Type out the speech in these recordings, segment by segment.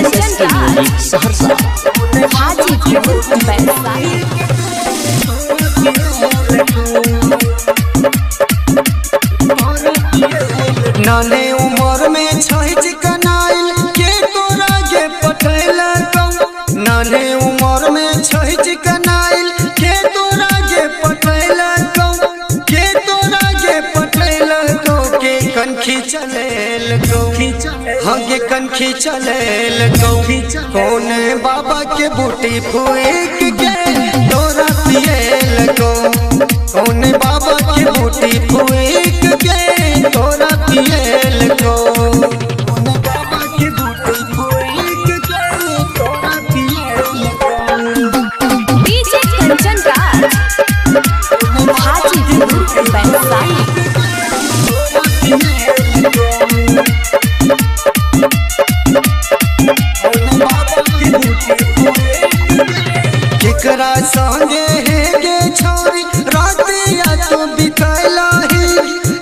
सहरसा नाने उमर में छहिज कनाइल के तोरा गे पठैला कौ। नाने उमर में छहिज कनाइल के तोरा गे पठैला कौ। के तोरा गे पठैला कौ। के कनखी चलेल कौ। हाँ गे कनखी चलेल कौ। कौन बाबा के बूटी फूक के तोरा पिएल कौ। कौन बाबा के बूटी फूक के तोरा पिएल को। बाबा के बूटी फूक के तोरा पिएल को। डीजे कंचन राज हाजीपुर वैशाली। केकरा संगे है गे छोरी रातिया तो बितैला ही।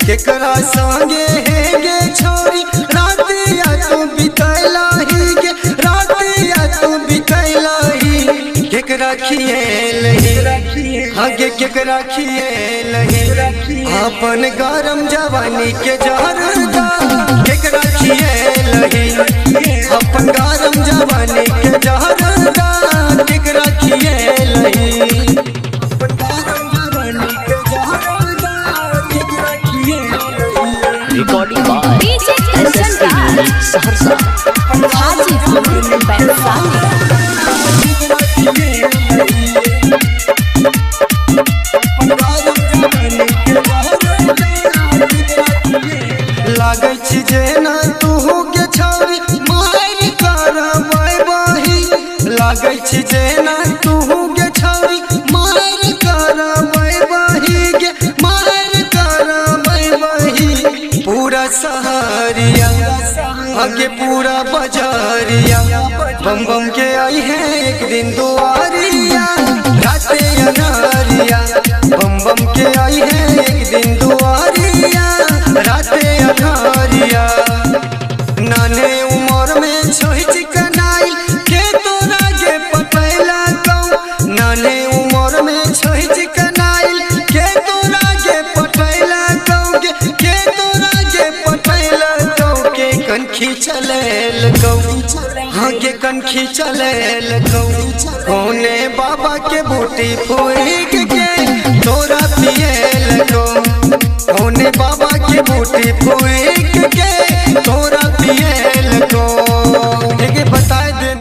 केकरा संगे है गे छोरी रातिया तो बितैला ही। गे रातिया तो बितैला ही। केकरा खिएल ही। हाँ गे केकरा खिएल ही। अपन गरम जवानी के जहरदा केकरा खिएल ही। अपन गरम जवानी के जहरदा केकरा खिएल ही। अपन गरम जवानी के जहरदा केकरा खिएल ही। Recording by DJ Kanchan Raj Saharsa Hajipur Vaishali. लागै छी जेना तू के छौरी मार करबै बही। लागै छी जेना तू के छौरी मार करबै बही। गे मार करबै बही। पूरा सहरिया आगे पूरा बजारिया बम बम के आई है एक दिन दुआरिया। राते अनारिया बम बम के आई है एक दिन दुआरिया। राते अनारिया नाने उमर में छहिज कनाइल के तोरा गे पठैला कौ। नाने उमर में छहिज कनाइल के तोरा गे पठैला कौ। के तोरा गे पठैला कौ। के कनखी चलेल कौ। हाँ गे कनखी चलेल कौ। कौने बाबा के बूटी फूक के तोरा पिएल कौ। कौने बाबा के बूटी फूक के तोरा पिएल को।